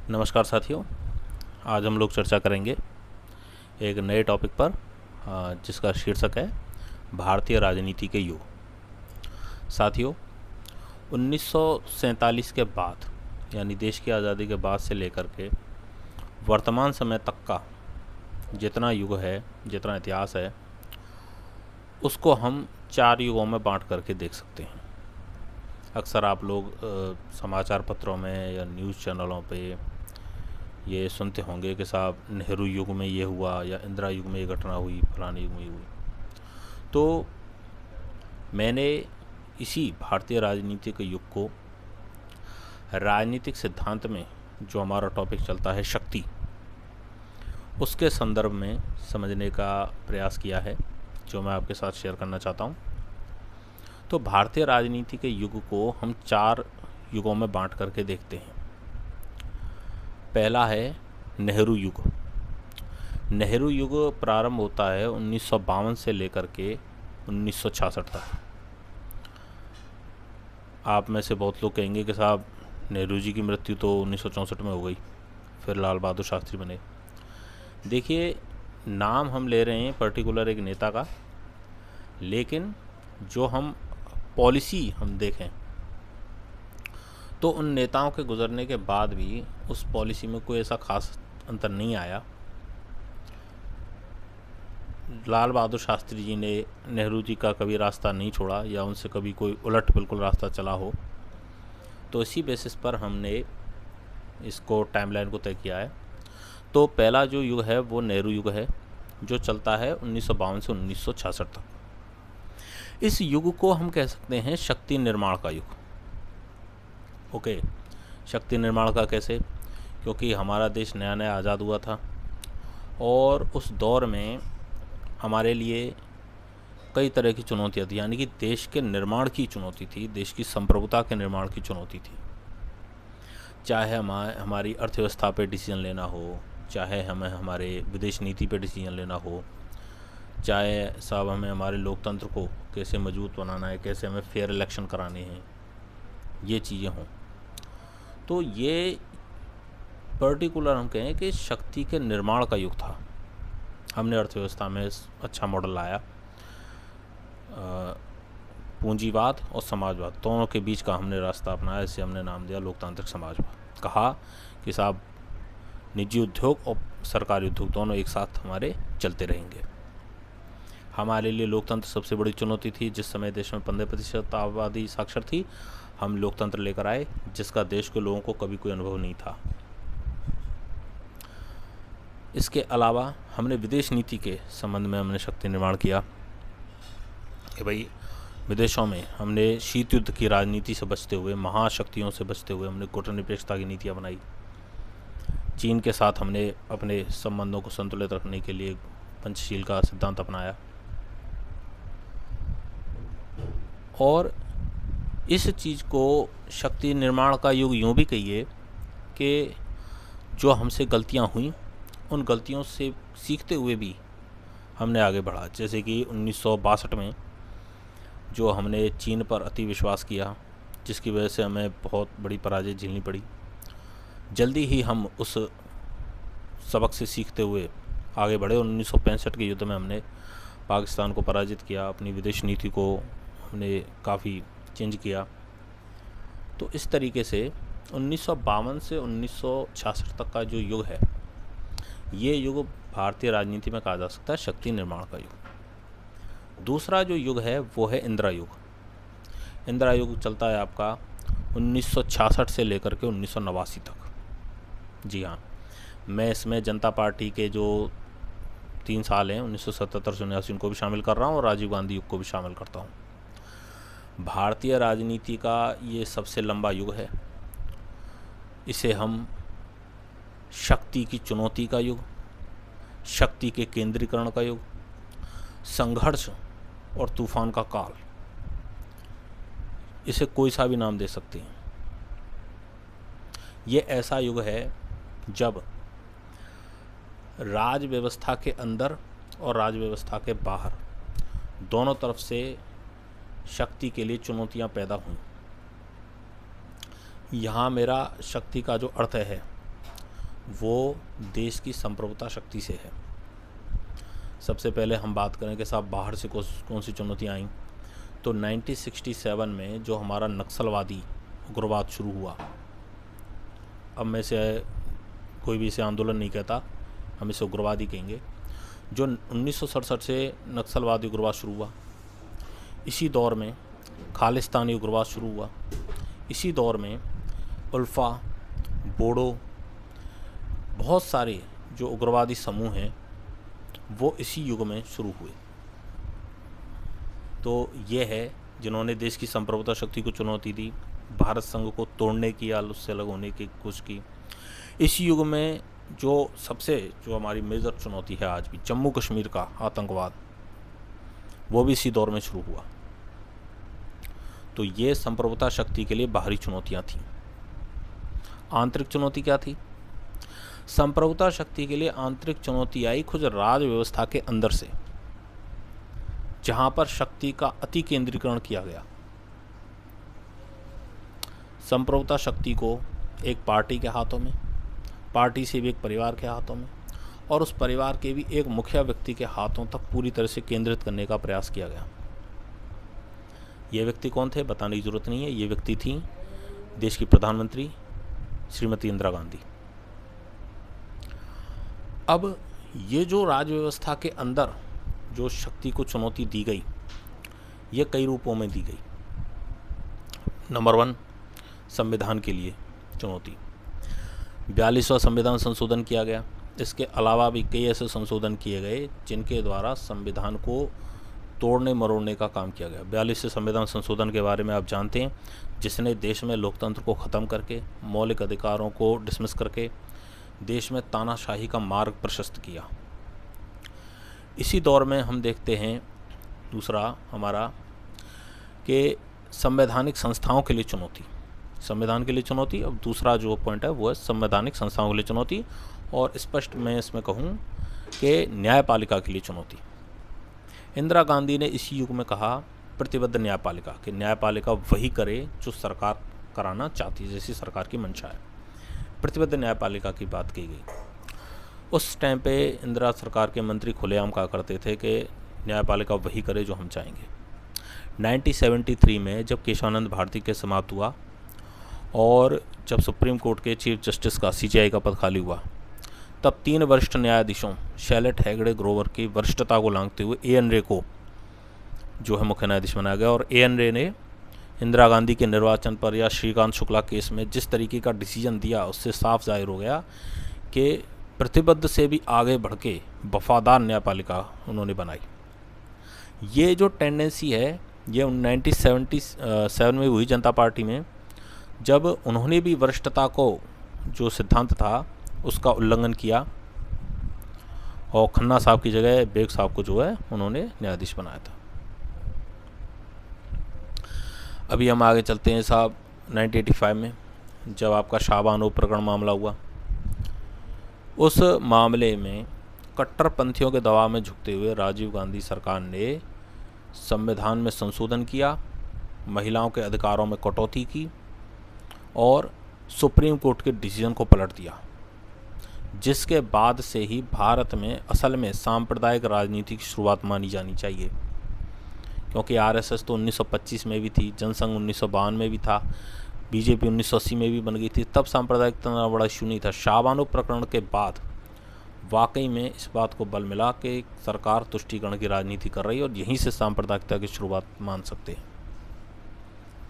नमस्कार साथियों। आज हम लोग चर्चा करेंगे एक नए टॉपिक पर, जिसका शीर्षक है भारतीय राजनीति के युग। साथियों, 1947 के बाद यानी देश की आज़ादी के बाद से लेकर के वर्तमान समय तक का जितना युग है, जितना इतिहास है, उसको हम 4 युगों में बांट करके देख सकते हैं। अक्सर आप लोग समाचार पत्रों में या न्यूज़ चैनलों पे ये सुनते होंगे कि साहब नेहरू युग में ये हुआ या इंदिरा युग में ये घटना हुई, फलाने युग में ये हुई। तो मैंने इसी भारतीय राजनीति के युग को राजनीतिक सिद्धांत में जो हमारा टॉपिक चलता है शक्ति, उसके संदर्भ में समझने का प्रयास किया है, जो मैं आपके साथ शेयर करना चाहता हूँ। तो भारतीय राजनीति के युग को हम 4 युगों में बांट करके देखते हैं। पहला है नेहरू युग। नेहरू युग प्रारंभ होता है 1952 से लेकर के 1966 तक। आप में से बहुत लोग कहेंगे कि साहब नेहरू जी की मृत्यु तो 1964 में हो गई, फिर लाल बहादुर शास्त्री बने। देखिए, नाम हम ले रहे हैं पर्टिकुलर एक नेता का, लेकिन जो हम पॉलिसी हम देखें तो उन नेताओं के गुजरने के बाद भी उस पॉलिसी में कोई ऐसा खास अंतर नहीं आया। लाल बहादुर शास्त्री जी ने नेहरू जी का कभी रास्ता नहीं छोड़ा या उनसे कभी कोई उलट बिल्कुल रास्ता चला हो। तो इसी बेसिस पर हमने इसको टाइमलाइन को तय किया है। तो पहला जो युग है वो नेहरू युग है, जो चलता है 1952 से 1966 तक। इस युग को हम कह सकते हैं शक्ति निर्माण का युग। ओके, शक्ति निर्माण का कैसे? क्योंकि हमारा देश नया नया आज़ाद हुआ था और उस दौर में हमारे लिए कई तरह की चुनौतियाँ थी, यानी कि देश के निर्माण की चुनौती थी, देश की संप्रभुता के निर्माण की चुनौती थी। चाहे हमारी अर्थव्यवस्था पे डिसीजन लेना हो, चाहे हमें हमारे विदेश नीति पे डिसीजन लेना हो, चाहे साहब हमें हमारे लोकतंत्र को कैसे मजबूत बनाना है, कैसे हमें फेयर इलेक्शन कराने हैं, ये चीज़ें हों। तो ये पर्टिकुलर हम कहें कि शक्ति के निर्माण का युग था। हमने अर्थव्यवस्था में अच्छा मॉडल लाया। पूंजीवाद और समाजवाद दोनों के बीच का हमने रास्ता अपनाया, इसे हमने नाम दिया लोकतांत्रिक समाजवाद। कहा कि साहब निजी उद्योग और सरकारी उद्योग दोनों एक साथ हमारे चलते रहेंगे। हमारे लिए लोकतंत्र सबसे बड़ी चुनौती थी। जिस समय देश में 15% आबादी साक्षर थी, हम लोकतंत्र लेकर आए, जिसका देश के लोगों को कभी कोई अनुभव नहीं था। इसके अलावा हमने विदेश नीति के संबंध में हमने शक्ति निर्माण किया कि भाई विदेशों में हमने शीत युद्ध की राजनीति से बचते हुए, महाशक्तियों से बचते हुए हमने कूटनिरपेक्षता की नीतियाँ बनाई। चीन के साथ हमने अपने संबंधों को संतुलित रखने के लिए पंचशील का सिद्धांत अपनाया। और इस चीज़ को शक्ति निर्माण का युग यूँ भी कहिए कि जो हमसे गलतियाँ हुई, उन गलतियों से सीखते हुए भी हमने आगे बढ़ा। जैसे कि 1962 में जो हमने चीन पर अति विश्वास किया, जिसकी वजह से हमें बहुत बड़ी पराजय झेलनी पड़ी। जल्दी ही हम उस सबक से सीखते हुए आगे बढ़े। 1965 के युद्ध में हमने पाकिस्तान को पराजित किया, अपनी विदेश नीति को हमने काफ़ी चेंज किया। तो इस तरीके से 1952 से 1966 तक का जो युग है, ये युग भारतीय राजनीति में कहा जा सकता है शक्ति निर्माण का युग। दूसरा जो युग है वो है इंदिरा युग। इंदिरा युग चलता है आपका 1966 से लेकर के 1989 तक। जी हाँ, मैं इसमें जनता पार्टी के जो 3 साल हैं 1977 से 1979 उनको भी शामिल कर रहा हूँ और राजीव गांधी युग को भी शामिल करता हूँ। भारतीय राजनीति का ये सबसे लंबा युग है। इसे हम शक्ति की चुनौती का युग, शक्ति के केंद्रीकरण का युग, संघर्ष और तूफान का काल, इसे कोई सा भी नाम दे सकते हैं। ये ऐसा युग है जब राज व्यवस्था के अंदर और राज व्यवस्था के बाहर दोनों तरफ से शक्ति के लिए चुनौतियां पैदा हुई। यहाँ मेरा शक्ति का जो अर्थ है वो देश की संप्रभुता शक्ति से है। सबसे पहले हम बात करें कि साहब बाहर से कौन सी चुनौतियाँ आईं, तो 1967 में जो हमारा नक्सलवादी उग्रवाद शुरू हुआ, अब मैं से कोई भी इसे आंदोलन नहीं कहता, हम इसे उग्रवाद ही कहेंगे। जो 1967 से नक्सलवादी उग्रवाद शुरू हुआ, इसी दौर में खालिस्तानी उग्रवाद शुरू हुआ, इसी दौर में उल्फा, बोडो, बहुत सारे जो उग्रवादी समूह हैं वो इसी युग में शुरू हुए। तो ये है जिन्होंने देश की संप्रभुता शक्ति को चुनौती दी, भारत संघ को तोड़ने की या उससे अलग होने की कोशिश की। इस युग में जो हमारी मेजर चुनौती है आज भी, जम्मू कश्मीर का आतंकवाद, वो भी इसी दौर में शुरू हुआ। तो ये संप्रभुता शक्ति के लिए बाहरी चुनौतियां थीं। आंतरिक चुनौती क्या थी? संप्रभुता शक्ति के लिए आंतरिक चुनौती आई खुद राज व्यवस्था के अंदर से, जहां पर शक्ति का अति केंद्रीकरण किया गया। संप्रभुता शक्ति को एक पार्टी के हाथों में, पार्टी से भी एक परिवार के हाथों में, और उस परिवार के भी एक मुखिया व्यक्ति के हाथों तक पूरी तरह से केंद्रित करने का प्रयास किया गया। ये व्यक्ति कौन थे बताने की जरूरत नहीं है। ये व्यक्ति थी देश की प्रधानमंत्री श्रीमती इंदिरा गांधी। अब ये जो राज व्यवस्था के अंदर जो शक्ति को चुनौती दी गई, ये कई रूपों में दी गई। नंबर 1, संविधान के लिए चुनौती। 42वां संविधान संशोधन किया गया। इसके अलावा भी कई ऐसे संशोधन किए गए जिनके द्वारा संविधान को तोड़ने मरोड़ने का काम किया गया। 42वें संविधान संशोधन के बारे में आप जानते हैं, जिसने देश में लोकतंत्र को ख़त्म करके, मौलिक अधिकारों को डिसमिस करके देश में तानाशाही का मार्ग प्रशस्त किया। इसी दौर में हम देखते हैं दूसरा हमारा कि संवैधानिक संस्थाओं के लिए चुनौती। संविधान के लिए चुनौती। अब दूसरा जो पॉइंट है वो है संवैधानिक संस्थाओं के लिए चुनौती, और स्पष्ट मैं इसमें कहूँ कि न्यायपालिका के लिए चुनौती। इंदिरा गांधी ने इसी युग में कहा प्रतिबद्ध न्यायपालिका, कि न्यायपालिका वही करे जो सरकार कराना चाहती है, जैसी सरकार की मंशा है। प्रतिबद्ध न्यायपालिका की बात की गई। उस टाइम पे इंदिरा सरकार के मंत्री खुलेआम कहा करते थे कि न्यायपालिका वही करे जो हम चाहेंगे। 1973 में जब केशवानंद भारती के समाप्त हुआ और जब सुप्रीम कोर्ट के चीफ जस्टिस का CJI का पद खाली हुआ, तब 3 वरिष्ठ न्यायाधीशों शैलेट हेगड़े ग्रोवर की वरिष्ठता को लांघते हुए AN रे को जो है मुख्य न्यायाधीश बनाया गया। और AN रे ने इंदिरा गांधी के निर्वाचन पर या श्रीकांत शुक्ला केस में जिस तरीके का डिसीजन दिया, उससे साफ जाहिर हो गया कि प्रतिबद्ध से भी आगे बढ़ के वफादार न्यायपालिका उन्होंने बनाई। ये जो टेंडेंसी है ये 1977 में हुई जनता पार्टी में, जब उन्होंने भी वरिष्ठता को जो सिद्धांत था उसका उल्लंघन किया और खन्ना साहब की जगह बेग साहब को जो है उन्होंने न्यायाधीश बनाया था। अभी हम आगे चलते हैं साहब 1985 में, जब आपका शाहबानो प्रकरण मामला हुआ। उस मामले में कट्टरपंथियों के दबाव में झुकते हुए राजीव गांधी सरकार ने संविधान में संशोधन किया, महिलाओं के अधिकारों में कटौती की और सुप्रीम कोर्ट के डिसीजन को पलट दिया, जिसके बाद से ही भारत में असल में सांप्रदायिक राजनीति की शुरुआत मानी जानी चाहिए। क्योंकि RSS तो 1925 में भी थी, जनसंघ 1952 में भी था, BJP 1980 में भी बन गई थी, तब सांप्रदायिक इतना बड़ा इशू नहीं था। शाहबानो प्रकरण के बाद वाकई में इस बात को बल मिला कि सरकार तुष्टीकरण की राजनीति कर रही है और यहीं से सांप्रदायिकता की शुरुआत मान सकते हैं।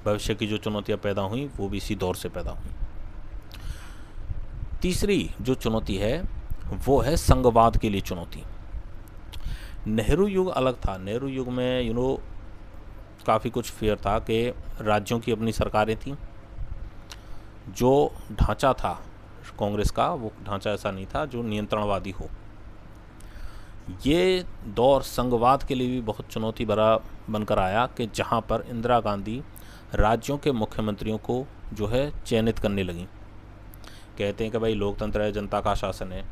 भविष्य की जो चुनौतियां पैदा हुई वो भी इसी दौर से पैदा हुई। तीसरी जो चुनौती है वो है संघवाद के लिए चुनौती। नेहरू युग अलग था। नेहरू युग में काफ़ी कुछ फेयर था कि राज्यों की अपनी सरकारें थीं। जो ढांचा था कांग्रेस का, वो ढांचा ऐसा नहीं था जो नियंत्रणवादी हो। ये दौर संघवाद के लिए भी बहुत चुनौती भरा बनकर आया कि जहां पर इंदिरा गांधी राज्यों के मुख्यमंत्रियों को जो है चयनित करने लगी। कहते हैं कि भाई लोकतंत्र है, जनता का शासन है,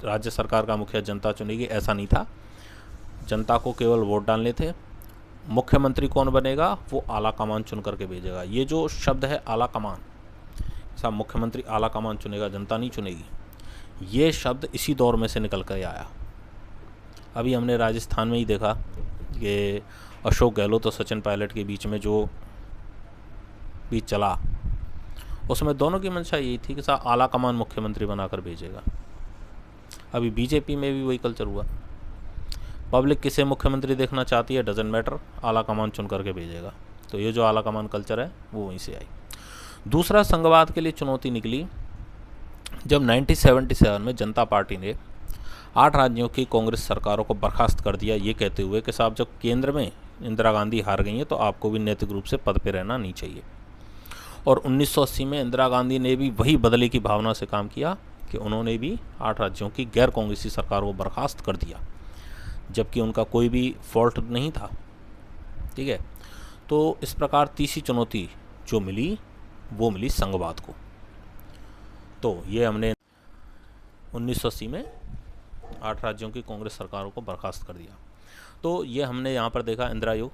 राज्य सरकार का मुखिया जनता चुनेगी, ऐसा नहीं था। जनता को केवल वोट डालने थे। मुख्यमंत्री कौन बनेगा वो आला कमान चुन करके भेजेगा। ये जो शब्द है आला कमान, साहब मुख्यमंत्री आला कमान चुनेगा, जनता नहीं चुनेगी, ये शब्द इसी दौर में से निकल कर आया। अभी हमने राजस्थान में ही देखा कि अशोक गहलोत और सचिन पायलट के बीच में जो बीच चला, उसमें दोनों की मंशा यही थी कि साहब आला कमान मुख्यमंत्री बनाकर भेजेगा। अभी बीजेपी में भी वही कल्चर हुआ, पब्लिक किसे मुख्यमंत्री देखना चाहती है डजेंट मैटर, आला कमान चुन करके भेजेगा। तो ये जो आला कमान कल्चर है वो वहीं से आई। दूसरा, संघवाद के लिए चुनौती निकली जब 1977 में जनता पार्टी ने 8 राज्यों की कांग्रेस सरकारों को बर्खास्त कर दिया, ये कहते हुए कि साहब जब केंद्र में इंदिरा गांधी हार गई हैं तो आपको भी नैतिक रूप से पद पर रहना नहीं चाहिए। और 1980 में इंदिरा गांधी ने भी वही बदले की भावना से काम किया कि उन्होंने भी 8 राज्यों की गैर कांग्रेसी सरकारों को बर्खास्त कर दिया, जबकि उनका कोई भी फॉल्ट नहीं था। ठीक है, तो इस प्रकार तीसरी चुनौती जो मिली वो मिली संघवाद को। तो ये हमने 1980 में 8 राज्यों की कांग्रेस सरकारों को बर्खास्त कर दिया। तो ये हमने यहाँ पर देखा इंदिरा युग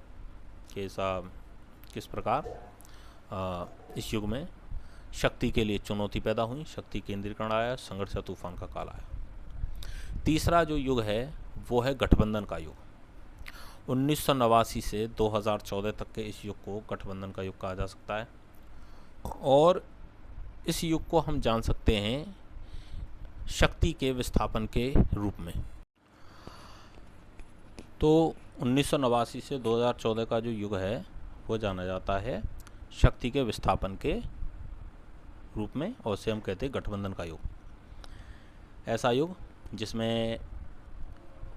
के साथ किस प्रकार इस युग में शक्ति के लिए चुनौती पैदा हुई, शक्ति केंद्रीकरण आया, संघर्ष या तूफान का काल आया। तीसरा जो युग है वो है गठबंधन का युग। 1989 से 2014 तक के इस युग को गठबंधन का युग कहा जा सकता है। और इस युग को हम जान सकते हैं शक्ति के विस्थापन के रूप में। तो 1989 से 2014 का जो युग है वो जाना जाता है शक्ति के विस्थापन के रूप में, और उसे हम कहते हैं गठबंधन का युग। ऐसा युग जिसमें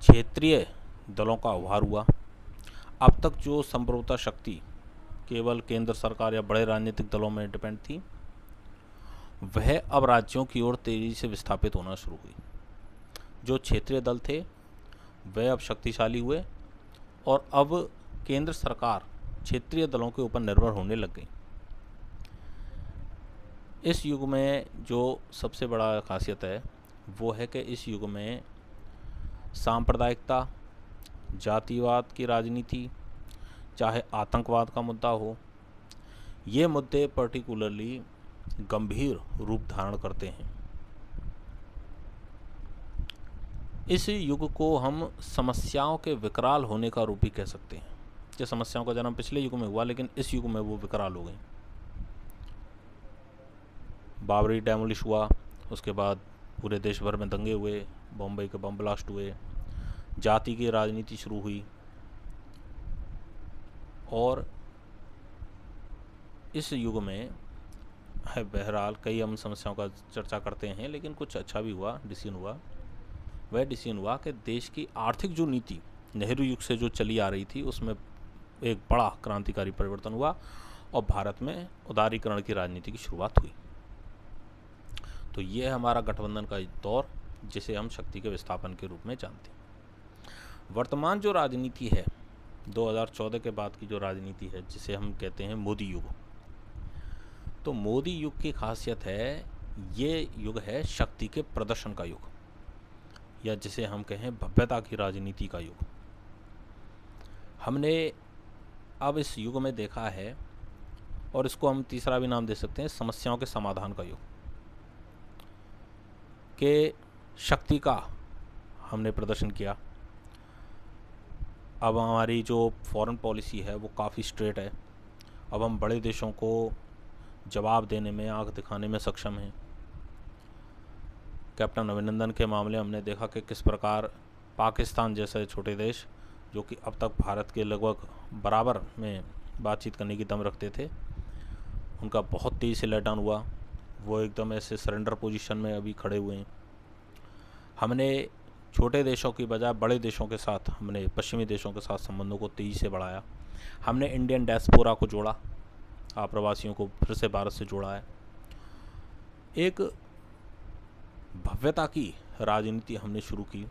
क्षेत्रीय दलों का उभार हुआ। अब तक जो संप्रभुता शक्ति केवल केंद्र सरकार या बड़े राजनीतिक दलों में डिपेंड थी, वह अब राज्यों की ओर तेजी से विस्थापित होना शुरू हुई। जो क्षेत्रीय दल थे वह अब शक्तिशाली हुए और अब केंद्र सरकार क्षेत्रीय दलों के ऊपर निर्भर होने लग गई। इस युग में जो सबसे बड़ा खासियत है वो है कि इस युग में सांप्रदायिकता, जातिवाद की राजनीति, चाहे आतंकवाद का मुद्दा हो, ये मुद्दे पर्टिकुलरली गंभीर रूप धारण करते हैं। इस युग को हम समस्याओं के विकराल होने का रूप ही कह सकते हैं। ये समस्याओं का जन्म पिछले युग में हुआ, लेकिन इस युग में वो विकराल हो गई। बाबरी डेमोलिश हुआ, उसके बाद पूरे देश भर में दंगे हुए, बम्बई के बम ब्लास्ट हुए, जाति की राजनीति शुरू हुई। और इस युग में है बहरहाल कई हम समस्याओं का चर्चा करते हैं, लेकिन कुछ अच्छा भी हुआ, डिसीजन हुआ। वह डिसीजन हुआ कि देश की आर्थिक जो नीति नेहरू युग से जो चली आ रही थी उसमें एक बड़ा क्रांतिकारी परिवर्तन हुआ और भारत में उदारीकरण की राजनीति की शुरुआत हुई। तो ये है हमारा गठबंधन का दौर, जिसे हम शक्ति के विस्थापन के रूप में जानते हैं। वर्तमान जो राजनीति है 2014 के बाद की जो राजनीति है, जिसे हम कहते हैं मोदी युग, तो मोदी युग की खासियत है ये युग है शक्ति के प्रदर्शन का युग, या जिसे हम कहें भव्यता की राजनीति का युग। हमने अब इस युग में देखा है, और इसको हम तीसरा भी नाम दे सकते हैं, समस्याओं के समाधान का युग, के शक्ति का हमने प्रदर्शन किया। अब हमारी जो फॉरेन पॉलिसी है वो काफ़ी स्ट्रेट है। अब हम बड़े देशों को जवाब देने में, आंख दिखाने में सक्षम हैं। कैप्टन अभिनंदन के मामले हमने देखा कि किस प्रकार पाकिस्तान जैसे छोटे देश, जो कि अब तक भारत के लगभग बराबर में बातचीत करने की दम रखते थे, उनका बहुत तेज़ी से लेट डाउन हुआ। वो एकदम ऐसे सरेंडर पोजीशन में अभी खड़े हुए हैं। हमने छोटे देशों की बजाय बड़े देशों के साथ, हमने पश्चिमी देशों के साथ संबंधों को तेज़ी से बढ़ाया। हमने इंडियन डायस्पोरा को जोड़ा, आप्रवासियों को फिर से भारत से जोड़ा है। एक भव्यता की राजनीति हमने शुरू की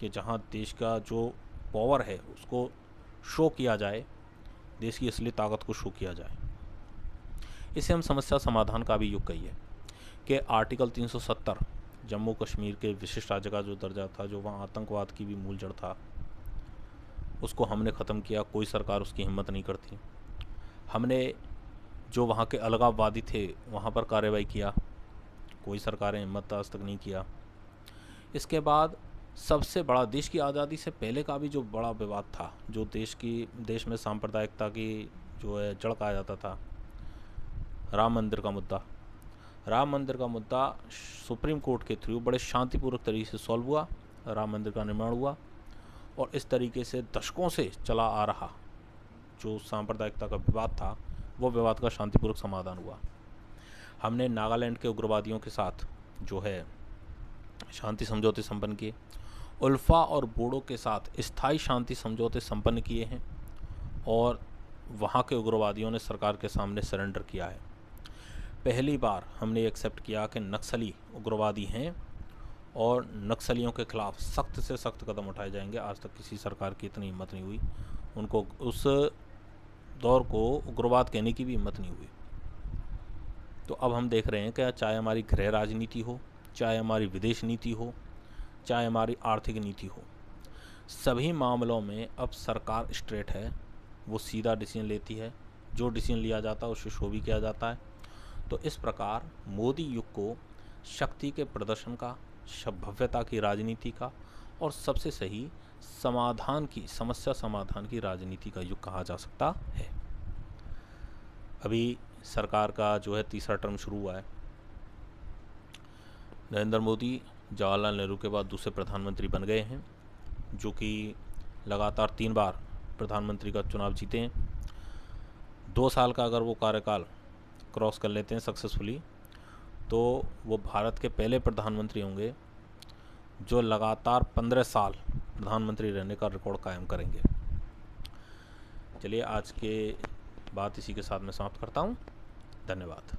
कि जहां देश का जो पावर है उसको शो किया जाए, देश की असली ताकत को शो किया जाए। इसे हम समस्या समाधान का भी युग कहिए कि आर्टिकल 370 जम्मू कश्मीर के विशिष्ट राज्य का जो दर्जा था, जो वहाँ आतंकवाद की भी मूल जड़ था, उसको हमने ख़त्म किया। कोई सरकार उसकी हिम्मत नहीं करती। हमने जो वहाँ के अलगाववादी थे वहाँ पर कार्रवाई किया, कोई सरकारें हिम्मत आज तक नहीं किया। इसके बाद सबसे बड़ा, देश की आज़ादी से पहले का भी जो बड़ा विवाद था, जो देश में सांप्रदायिकता की जो है जड़ कहा जाता था, राम मंदिर का मुद्दा। राम मंदिर का मुद्दा सुप्रीम कोर्ट के थ्रू बड़े शांतिपूर्वक तरीके से सॉल्व हुआ, राम मंदिर का निर्माण हुआ, और इस तरीके से दशकों से चला आ रहा जो सांप्रदायिकता का विवाद था, वो विवाद का शांतिपूर्वक समाधान हुआ। हमने नागालैंड के उग्रवादियों के साथ जो है शांति समझौते संपन्न किए, उल्फा और बोडो के साथ स्थायी शांति समझौते संपन्न किए हैं, और वहाँ के उग्रवादियों ने सरकार के सामने सरेंडर किया है। पहली बार हमने एक्सेप्ट किया कि नक्सली उग्रवादी हैं और नक्सलियों के खिलाफ सख्त से सख्त कदम उठाए जाएंगे। आज तक किसी सरकार की इतनी हिम्मत नहीं हुई, उनको उस दौर को उग्रवाद कहने की भी हिम्मत नहीं हुई। तो अब हम देख रहे हैं कि चाहे हमारी गृह राजनीति हो, चाहे हमारी विदेश नीति हो, चाहे हमारी आर्थिक नीति हो, सभी मामलों में अब सरकार स्ट्रेट है, वो सीधा डिसीजन लेती है, जो डिसीजन लिया जाता है उसे शो भी किया जाता है। तो इस प्रकार मोदी युग को शक्ति के प्रदर्शन का, भव्यता की राजनीति का, और सबसे सही समाधान की, समस्या समाधान की राजनीति का युग कहा जा सकता है। अभी सरकार का जो है तीसरा टर्म शुरू हुआ है। नरेंद्र मोदी जवाहरलाल नेहरू के बाद दूसरे प्रधानमंत्री बन गए हैं, जो कि लगातार 3 बार प्रधानमंत्री का चुनाव जीते हैं। 2 साल का अगर वो कार्यकाल क्रॉस कर लेते हैं सक्सेसफुली, तो वो भारत के पहले प्रधानमंत्री होंगे जो लगातार 15 साल प्रधानमंत्री रहने का रिकॉर्ड कायम करेंगे। चलिए, आज के बात इसी के साथ मैं समाप्त करता हूँ। धन्यवाद।